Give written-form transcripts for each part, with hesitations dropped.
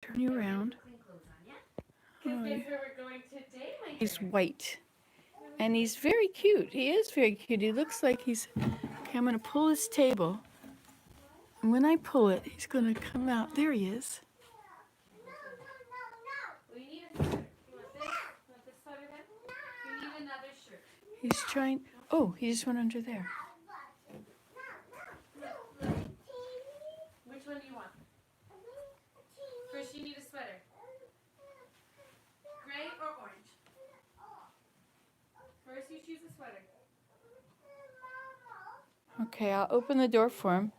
Turn you around. Oh, he's white. And he's very cute. He is very cute. He looks like he's... Okay, I'm going to pull his table. And when I pull it, he's going to come out. There he is. He's trying... Oh, he just went under there. Which one do you want? First, you need a sweater. Gray or orange? First, you choose a sweater. Okay, I'll open the door for him.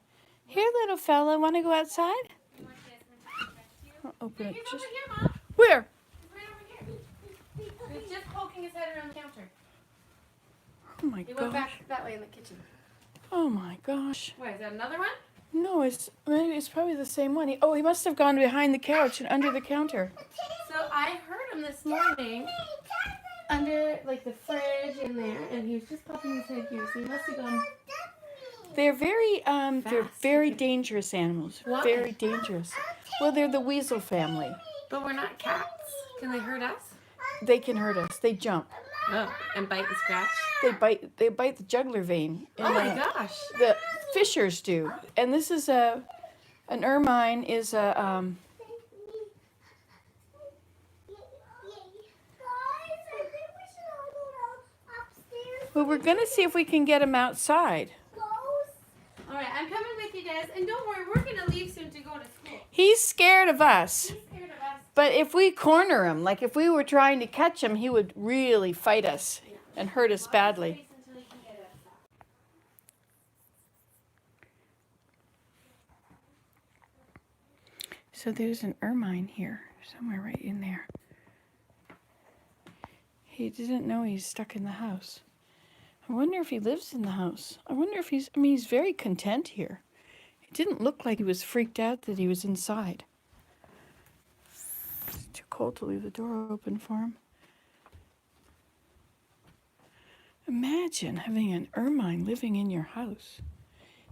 Here, little fella, want to go outside? You want this? I'll open it. He's Just... over here, Mom. Where? He's right over here. He's just poking his head around the counter. Oh my He went gosh. back that way in the kitchen. Oh my gosh. What, is that another one? No, it's probably the same one. He must have gone behind the couch and under the counter. So I heard him this morning under like the fridge in there, and he was just popping his head here. So he must have gone. They're very dangerous animals. Why? Very dangerous. Well, they're the weasel family. But we're not cats. Can they hurt us? They can hurt us. They jump. Oh, and bite and scratch. They bite the jugular vein. Oh my gosh. The fishers do. And this is an ermine is a Well, we're gonna see if we can get him outside. All right, I'm coming with you guys, and don't worry, we're gonna leave soon to go to school. He's scared of us. He's scared of us. But if we corner him, like if we were trying to catch him, he would really fight us and hurt us badly. So there's an ermine here, somewhere right in there. He didn't know he's stuck in the house. I wonder if he lives in the house. I wonder if he's very content here. It didn't look like he was freaked out that he was inside. It's too cold to leave the door open for him. Imagine having an ermine living in your house.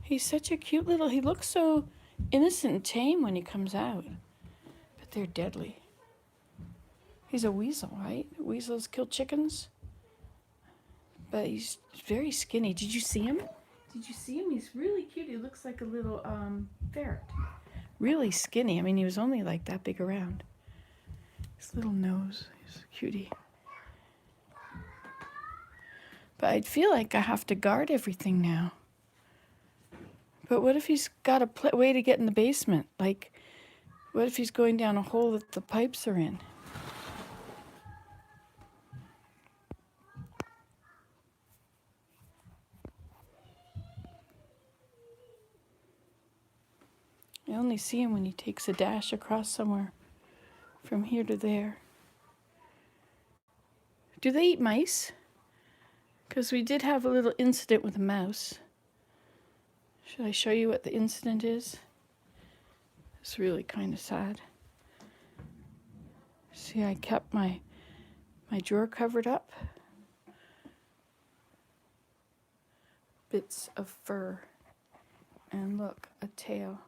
He's such a cute little... He looks so innocent and tame when he comes out. But they're deadly. He's a weasel, right? Weasels kill chickens. But he's very skinny. Did you see him? Did you see him? He's really cute. He looks like a little ferret. Really skinny. I mean, he was only like that big around. His little nose. He's a cutie. But I'd feel like I have to guard everything now. But what if he's got a way to get in the basement? Like, what if he's going down a hole that the pipes are in? I only see him when he takes a dash across somewhere from here to there. Do they eat mice? Because we did have a little incident with a mouse. Should I show you what the incident is? It's really kind of sad. See, I kept my drawer covered up. Bits of fur. And look, a tail.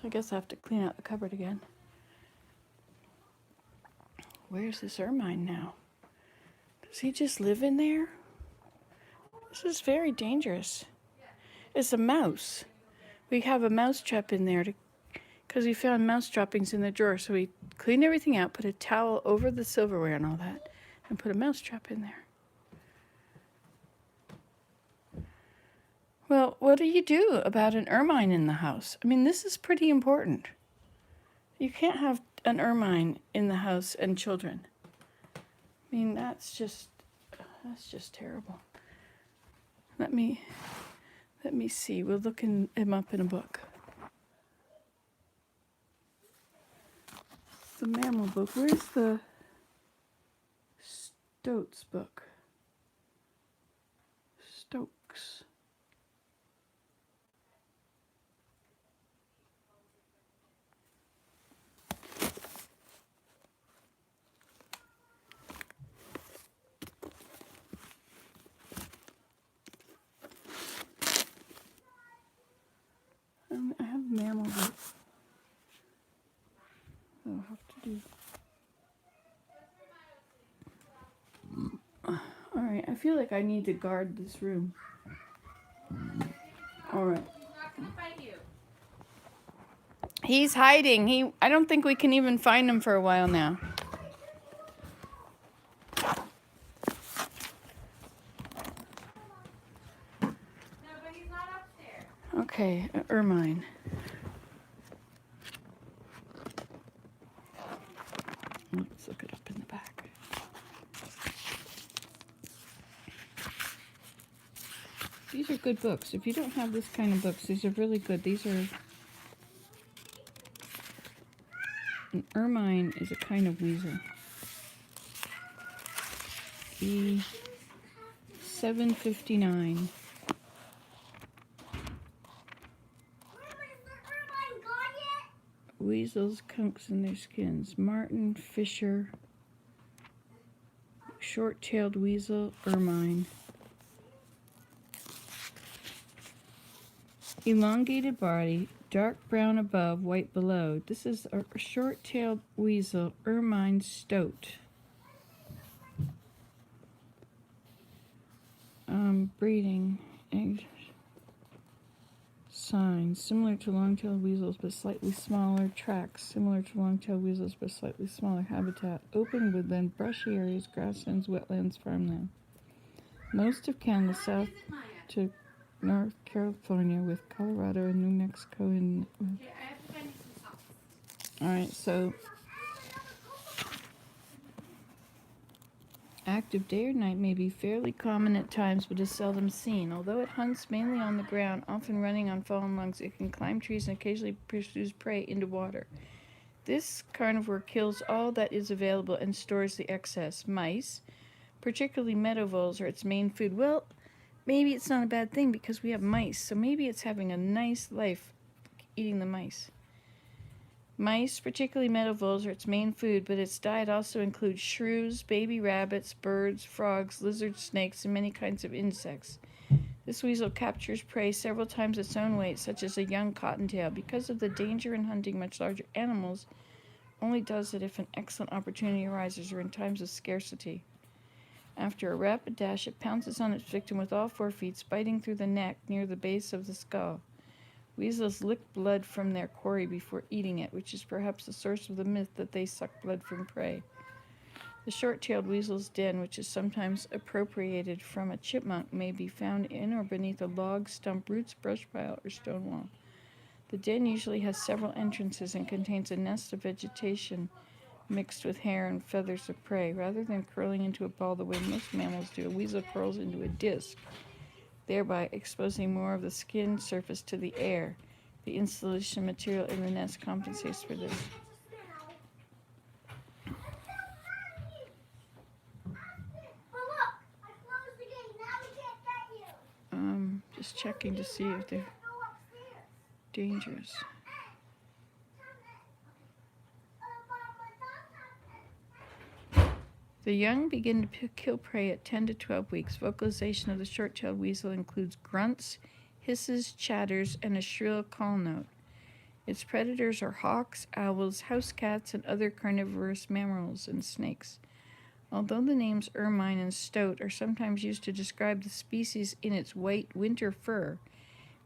I guess I have to clean out the cupboard again. Where's this ermine now? Does he just live in there? This is very dangerous. It's a mouse. We have a mouse trap in there because we found mouse droppings in the drawer. So we cleaned everything out, put a towel over the silverware and all that, and put a mouse trap in there. Well, what do you do about an ermine in the house? I mean, this is pretty important. You can't have an ermine in the house and children. I mean, that's just terrible. Let me see. We'll look him up in a book. The mammal book. Where's the Stoats book? Stokes. Alright, I feel like I need to guard this room. Alright. He's hiding. I don't think we can even find him for a while now. No, but he's not upstairs. Okay, Ermine. Let's look it up in the back. These are good books. If you don't have this kind of books, these are really good. These are... An ermine is a kind of weasel. E759. Weasels, kunks, and their skins. Martin Fisher. Short-tailed weasel, ermine. Elongated body, dark brown above, white below. This is a short-tailed weasel, ermine stoat. Breeding. Signs. Similar to long-tailed weasels, but slightly smaller. Tracks. Similar to long-tailed weasels, but slightly smaller. Habitat. Open woodland, brushy areas, grasslands, wetlands, farmland. Most of Canada south to North California with Colorado and New Mexico in... Alright, so... Active day or night may be fairly common at times, but is seldom seen. Although it hunts mainly on the ground, often running on fallen logs, it can climb trees and occasionally pursues prey into water. This carnivore kills all that is available and stores the excess. Mice, particularly meadow voles, are its main food. Well, maybe it's not a bad thing because we have mice, so maybe it's having a nice life eating the mice. Mice, particularly meadow voles, are its main food, but its diet also includes shrews, baby rabbits, birds, frogs, lizards, snakes, and many kinds of insects. This weasel captures prey several times its own weight, such as a young cottontail. Because of the danger in hunting much larger animals, only does it if an excellent opportunity arises or in times of scarcity. After a rapid dash, it pounces on its victim with all 4 feet, biting through the neck near the base of the skull. Weasels lick blood from their quarry before eating it, which is perhaps the source of the myth that they suck blood from prey. The short-tailed weasel's den, which is sometimes appropriated from a chipmunk, may be found in or beneath a log, stump, roots, brush pile, or stone wall. The den usually has several entrances and contains a nest of vegetation mixed with hair and feathers of prey. Rather than curling into a ball the way most mammals do, a weasel curls into a disc, thereby exposing more of the skin surface to the air. The insulation material in the nest compensates for this. Just checking to see if they're dangerous. The young begin to kill prey at 10 to 12 weeks. Vocalization of the short-tailed weasel includes grunts, hisses, chatters, and a shrill call note. Its predators are hawks, owls, house cats, and other carnivorous mammals and snakes. Although the names ermine and stoat are sometimes used to describe the species in its white winter fur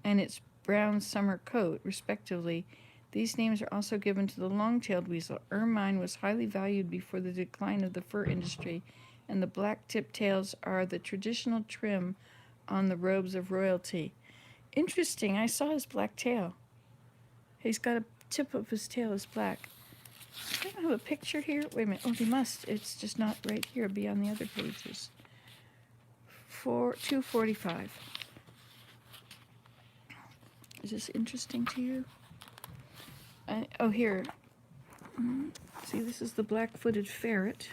and its brown summer coat, respectively, these names are also given to the long-tailed weasel. Ermine was highly valued before the decline of the fur industry, and the black-tipped tails are the traditional trim on the robes of royalty. Interesting, I saw his black tail. He's got a tip of his tail is black. I don't have a picture here. Wait a minute. Oh, they must. It's just not right here. It'll be on the other pages. 245. Is this interesting to you? Oh, here. See, this is the black-footed ferret.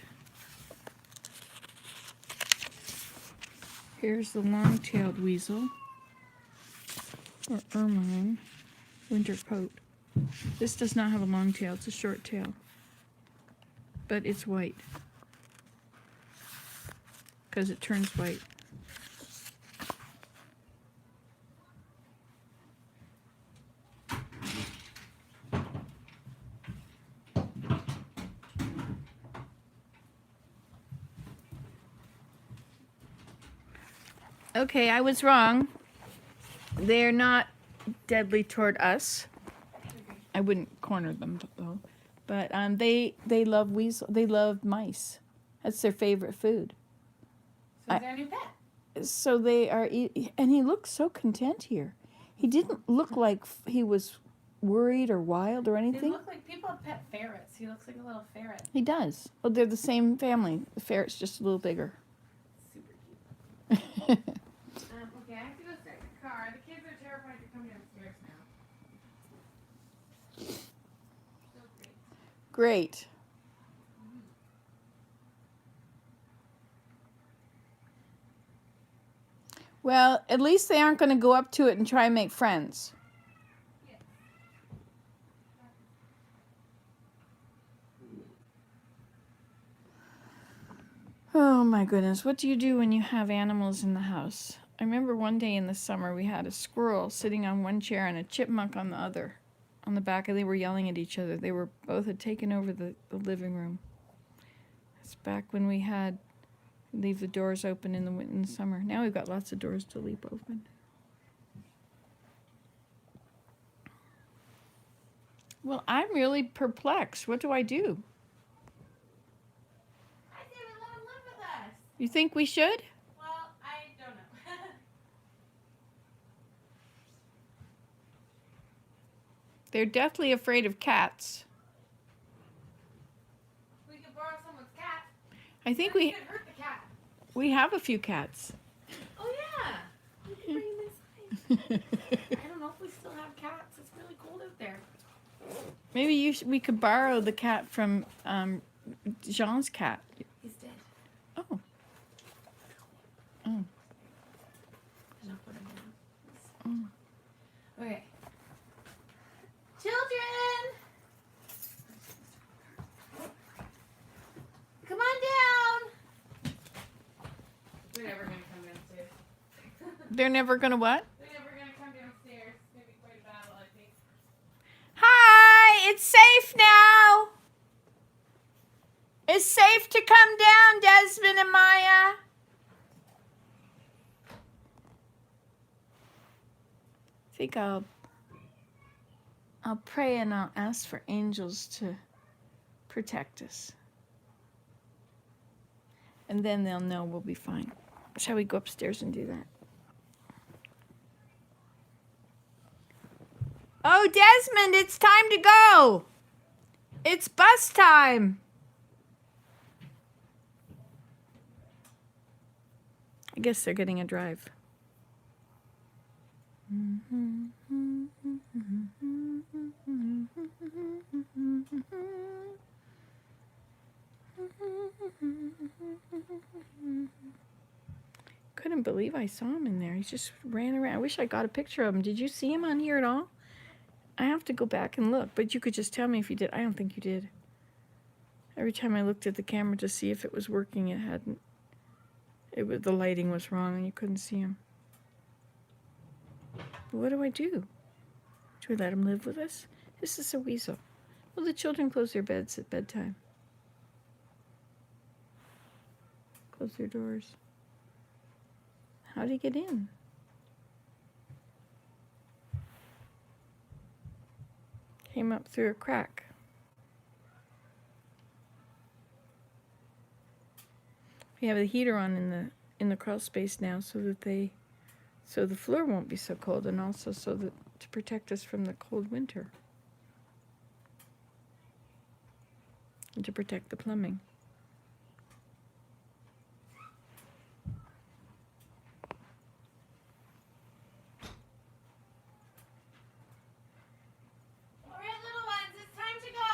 Here's the long-tailed weasel, or ermine, winter coat. This does not have a long tail, it's a short tail, but it's white because it turns white. Okay, I was wrong. They're not deadly toward us. I wouldn't corner them though. But they love weasel. They love mice. That's their favorite food. So is their new pet. So they are, and he looks so content here. He didn't look like he was worried or wild or They anything. look like people have pet ferrets. He looks like a little ferret. He does. Well, they're the same family. The ferret's just a little bigger. Super cute. Okay, I have to go start the car. The kids are terrified to come downstairs now. So great. Great. Well, at least they aren't going to go up to it and try and make friends. Yes. Oh my goodness, what do you do when you have animals in the house? I remember one day in the summer we had a squirrel sitting on one chair and a chipmunk on the other, on the back, and they were yelling at each other. They were both had taken over the living room. It's back when we had leave the doors open in the summer. Now we've got lots of doors to leave open. Well, I'm really perplexed. What do I do? I say we let him live with us. You think we should? Well, I don't know. They're deathly afraid of cats. We could borrow someone's cat. I think we could hurt the cat. we have a few cats. Oh yeah. We could bring him inside. I don't know if we still have cats. It's really cold out there. Maybe we could borrow the cat from Jean's cat. He's dead. Oh. Oh. There's no put him down. Oh. Okay. Children! Come on down! They're never going to come downstairs. They're never gonna what? They're never going to come downstairs. It's going to be quite a battle, I think. Hi! It's safe now! It's safe to come down, Desmond and Maya. I think I'll pray and I'll ask for angels to protect us. And then they'll know we'll be fine. Shall we go upstairs and do that? Oh, Desmond, it's time to go. It's bus time. I guess they're getting a drive. Couldn't believe I saw him in there. He just ran around. I wish I got a picture of him. Did you see him on here at all? I have to go back and look, but you could just tell me if you did. I don't think you did. Every time I looked at the camera to see if it was working, it hadn't. The lighting was wrong and you couldn't see him. But what do I do? Do we let him live with us? This is a weasel. Well, the children close their beds at bedtime. Close their doors. How did he get in? Came up through a crack. We have the heater on in the crawl space now so the floor won't be so cold, and also so that to protect us from the cold winter. And to protect the plumbing. All right, little ones, it's time to go.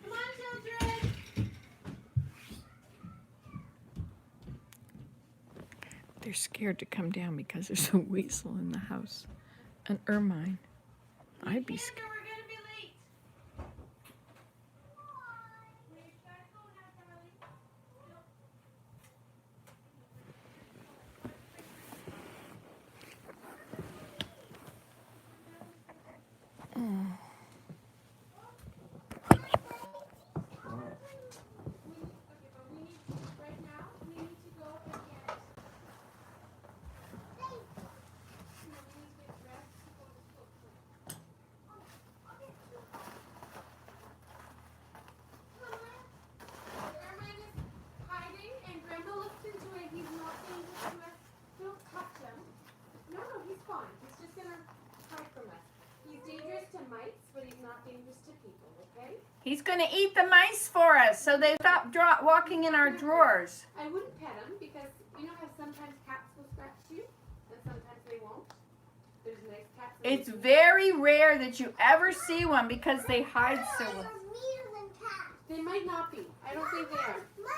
Come on, children. They're scared to come down because there's a weasel in the house. An Ermine. I'd be scared. We're gonna be late. He's going to eat the mice for us, so they stop walking in our drawers. I wouldn't pet him because you know how sometimes cats will scratch you and sometimes they won't? There's nice cats. It's very rare that you ever see one because they hide so well. They might not be. I don't think they are. Mom.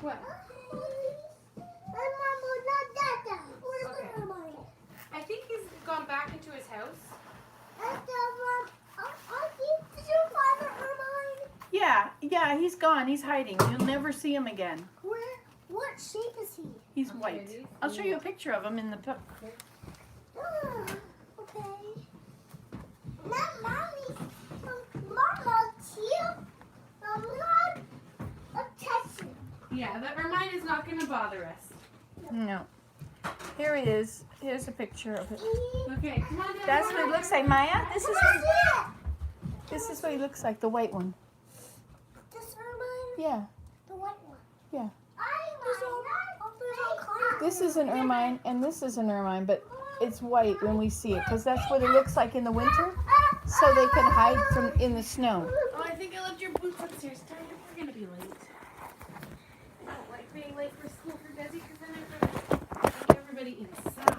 What? Okay. I think he's gone back into his house. Yeah, he's gone. He's hiding. You'll never see him again. What shape is he? He's white. I'll show you a picture of him in the book. Okay. Mama, Yeah, the Ermine is not going to bother us. No. Here he is. Here's a picture of it. Okay, come on. That's what it looks like, Maya. This is what he looks like, the white one. This Ermine? Yeah. The white one? Yeah. There's all kinds. This is an Ermine, and this is an Ermine, but it's white when we see it, because that's what it looks like in the winter, so they can hide from in the snow. Oh, I think I left your boots upstairs. Tell you we're going to be late. I don't like being late for school for Desi because then I have to get everybody inside.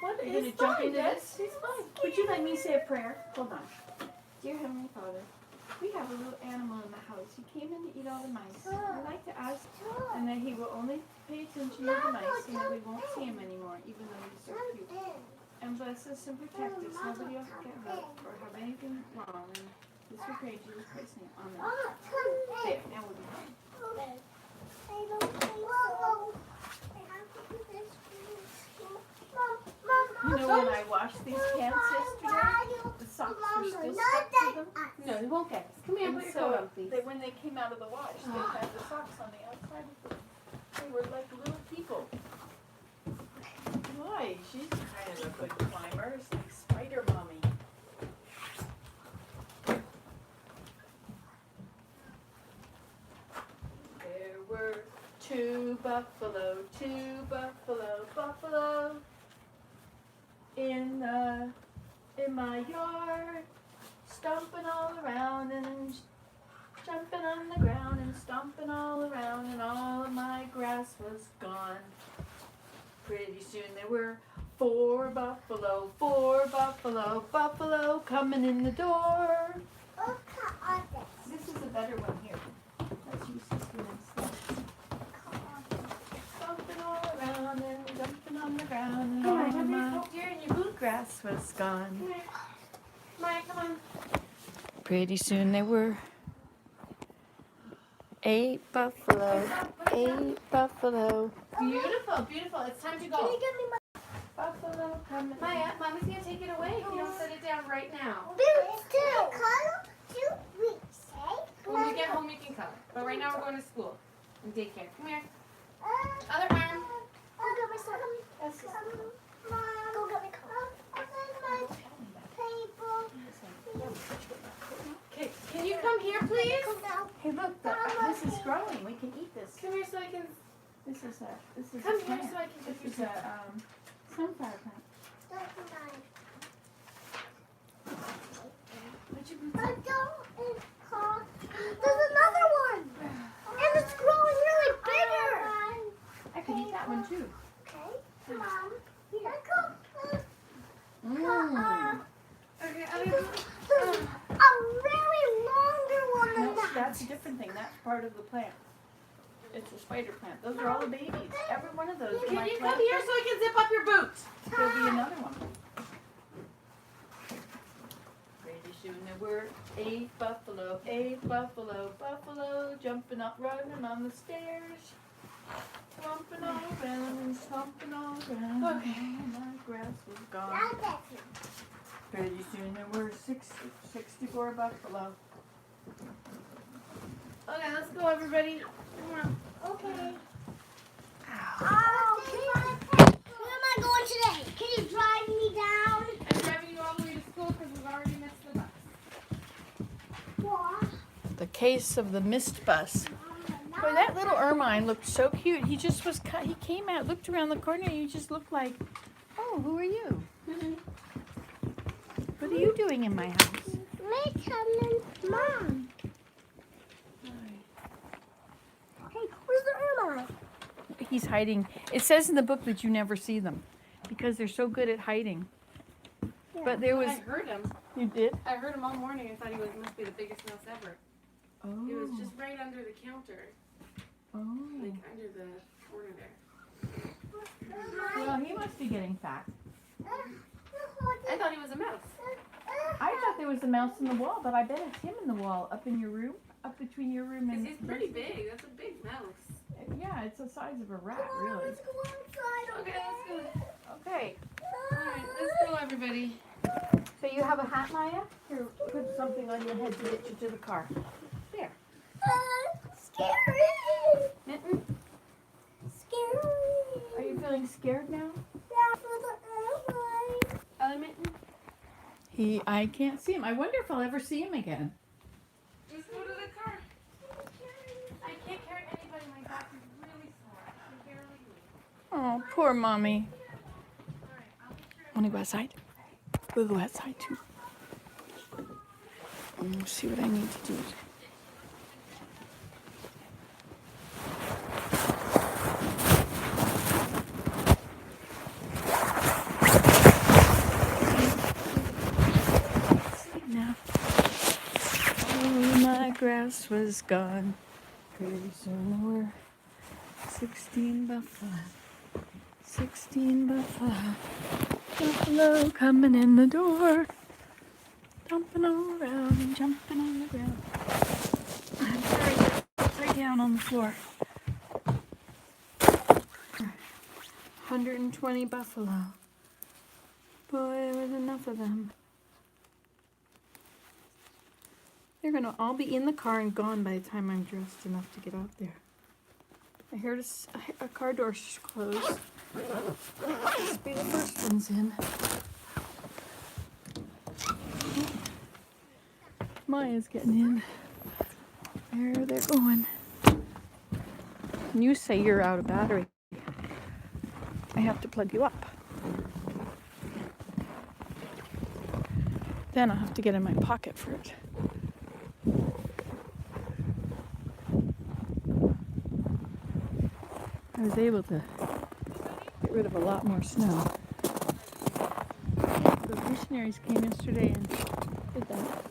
What, are you going to jump into this? Would you let me say a prayer? Hold on. Dear Heavenly Father, we have a little animal in the house. He came in to eat all the mice. I'd like to ask, and that he will only pay attention to the mice, and that we won't see him anymore, even though he's so cute. And bless us and protect us. Nobody else get hurt or have anything wrong. And this we pray in Jesus Christ's name. Amen. There, now we'll be fine. You know when I washed these pants yesterday, the socks were still stuck to them. No, he won't get us. Come here, And put your so coat on, please. when they came out of the wash, they had the socks on the outside of them. They were like little people. Boy, she's kind of a good climber. It's like Spider Mommy. There were two buffalo in my yard, stomping all around and jumping on the ground and stomping all around, and all of my grass was gone. Pretty soon there were four buffalo coming in the door. This is a better one here. Let's use this one instead. Stomping all around and jumping on the ground, and all of my grass was gone. Come here. Maya, come on. Pretty soon there were 8 buffalo. Beautiful, beautiful. It's time to go. Buffalo coming. Maya, Mommy's going to take it away if you don't set it down right now. When we get home, we can color. But right now, we're going to school and daycare. Come here. Other arm. Okay, can you come here, please? Hey, look, this is growing. We can eat this. Come here so I can. This is a Come here plant. so I can get This is your. a sunflower plant. Put your boots on. There's another one, and it's growing really bigger. I could eat that one too. Okay, Mom. Here, come. Okay, other boots. There's a very longer one than No, that. that's a different thing. That's part of the plant. It's a spider plant. Those are all the babies. Every one of those. Can you come here so I can zip up your boots? There'll be another one. Pretty soon there were 8 buffalo, jumping up, running on the stairs, stomping all around and stomping all around. Okay. My grass was gone. Now that's it. Pretty soon there were 64 buffalo. Okay, let's go, everybody. Come on. Okay. Oh, where am I going today? Can you drive me down? I'm driving you all the way to school because we've already missed the bus. What? The case of the missed bus. Boy, that little Ermine looked so cute. He just was, he came out, looked around the corner, and he just looked like, oh, who are you? What are you doing in my house? My coming, Mom. Hey, where's the Ermine? He's hiding. It says in the book that you never see them because they're so good at hiding. Yeah. But there was, I heard him. you did? I heard him all morning. I thought he must be the biggest mouse ever. Oh. He was just right under the counter, like under the corner there. Well, he must be getting fat. I thought he was a mouse. I thought there was a mouse in the wall, but I bet it's him in the wall, up in your room, up between your room and. Because he's pretty big. That's a big mouse. Yeah, it's the size of a rat, really. Let's go outside. Okay, let's go. Okay. Alright, let's go, everybody. So you have a hat, Maya? Here, put something on your head to get you to the car. There. Scary. Mitten, Scary. are you feeling scared now? Yeah, for the Ermine. Mitten, I can't see him. I wonder if I'll ever see him again. just go to the car. I can't carry anybody. My back is really sore. I can barely move. Oh, poor mommy. Alright, I'll make sure. Want to go outside? We'll go outside too. We'll see what I need to do. Sleep now. Oh, my grass was gone. Pretty soon there were 16 buffalo. 16 buffalo. Buffalo coming in the door. Jumping all around and jumping on the ground. I'm sorry, they're upside down on the floor. 120 buffalo. Boy, there was enough of them. They're gonna all be in the car and gone by the time I'm dressed enough to get out there. I heard a car door close. Must be the first ones in. Maya's getting in. There they're going. And you say you're out of battery. I have to plug you up. Then I'll have to get in my pocket for it. I was able to get rid of a lot more snow. The missionaries came yesterday and did that.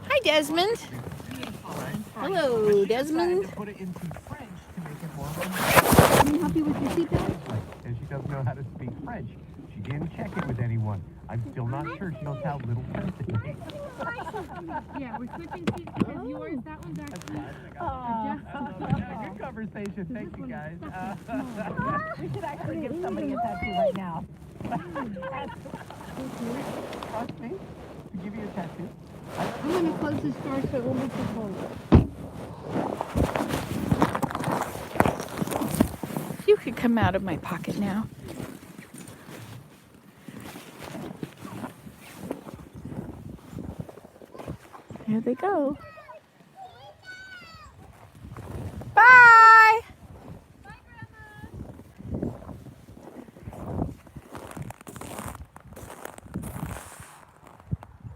Hi, Desmond. Hello, Desmond. Put it into French to make it more Can you help you with your seatbelt? and she doesn't know how to speak French. She didn't check it with anyone. I'm still not sure she knows how Little Prince is. Yeah, we're switching seats because yours, that one's actually Good conversation. Thank you, guys. We should actually give somebody a tattoo right now. Trust me to give you a tattoo. I'm going to close this door so it won't be too cold. You could come out of my pocket now. Here they go. Bye!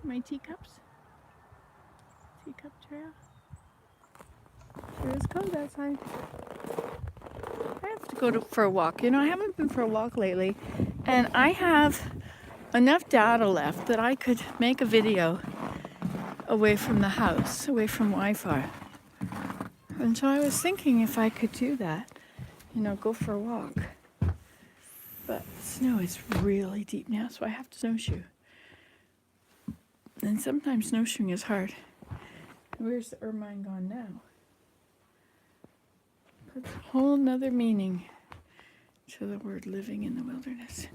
My teacups. Teacup trail. Sure is cold outside. I have to go for a walk. You know, I haven't been for a walk lately. And I have enough data left that I could make a video away from the house, away from Wi-Fi. And so I was thinking if I could do that, you know, go for a walk. But snow is really deep now, so I have to snowshoe. And sometimes snowshoeing is hard. Where's the Ermine gone now? Puts a whole nother meaning to the word living in the wilderness.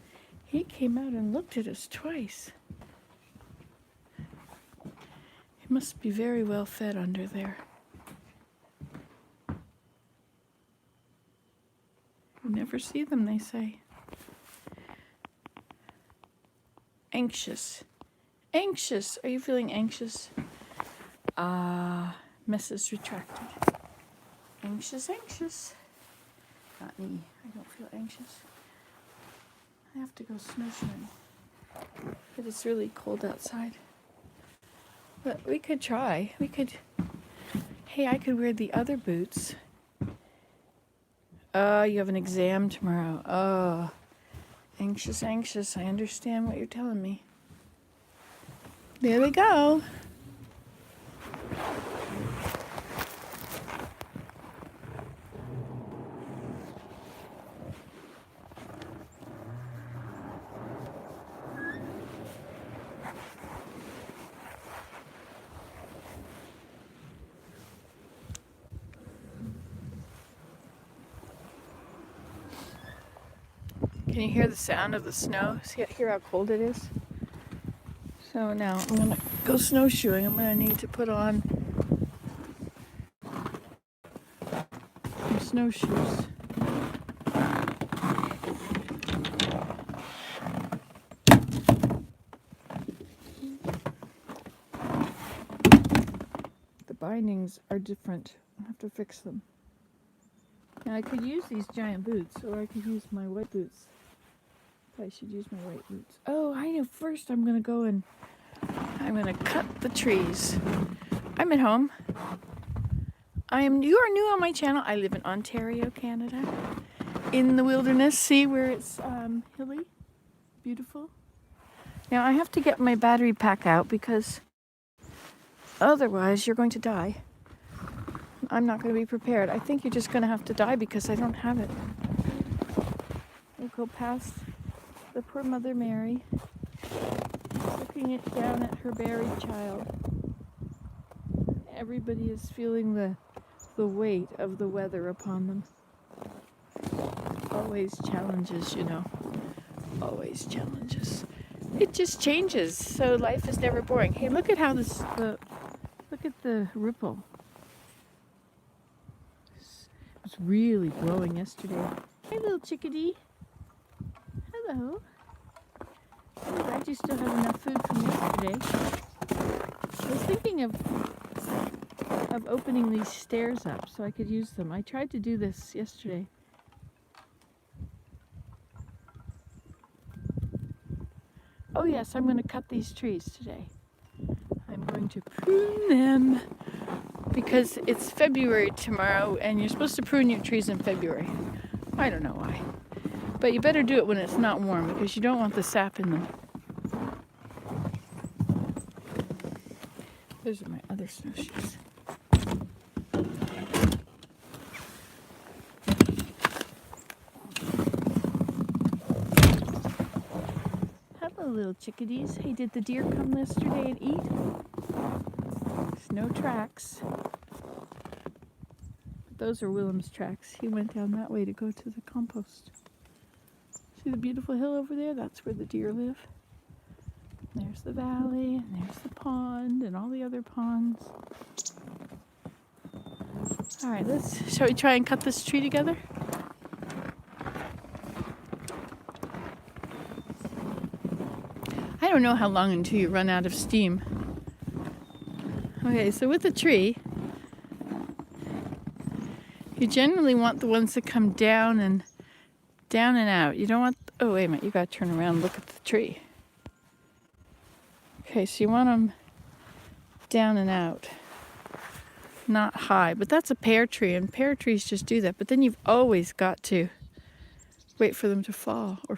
He came out and looked at us twice. He must be very well fed under there. You never see them, they say. Anxious. Anxious. Are you feeling anxious? Message retracted. Anxious, anxious. Not me. I don't feel anxious. I have to go snowshoeing. But it's really cold outside. But we could try. We could... Hey, I could wear the other boots. You have an exam tomorrow. Oh, anxious, anxious. I understand what you're telling me. There we go. Can you hear the sound of the snow? Hear how cold it is? So now I'm going to go snowshoeing. I'm going to need to put on some snowshoes. The bindings are different. I have to fix them. Now I could use these giant boots, or I could use my white boots. I should use my white boots. Oh, I know. First I'm going to go and I'm going to cut the trees. I'm at home. You are new on my channel. I live in Ontario, Canada. In the wilderness. See where it's hilly? Beautiful. Now I have to get my battery pack out because otherwise you're going to die. I'm not going to be prepared. I think you're just going to have to die because I don't have it. We'll go past the poor Mother Mary, looking down at her buried child. Everybody is feeling the weight of the weather upon them. Always challenges, you know. Always challenges. It just changes, so life is never boring. Hey, look at how look at the ripple. It was really blowing yesterday. Hey, little chickadee. Hello. I'm glad you still have enough food from yesterday. I was thinking of opening these stairs up so I could use them. I tried to do this yesterday. Oh yes, I'm going to cut these trees today. I'm going to prune them because it's February tomorrow and you're supposed to prune your trees in February. I don't know why. But you better do it when it's not warm because you don't want the sap in them. Those are my other snowshoes. Hello, little chickadees. Hey, did the deer come yesterday and eat? There's no tracks. But those are Willem's tracks. He went down that way to go to the compost. See the beautiful hill over there? That's where the deer live. There's the valley, and there's the pond, and all the other ponds. All right, shall we try and cut this tree together? I don't know how long until you run out of steam. Okay, so with a tree, you generally want the ones that come down and out. You don't want, oh wait a minute, you gotta turn around and look at the tree. Okay, so you want them down and out, not high, but that's a pear tree and pear trees just do that. But then you've always got to wait for them to fall or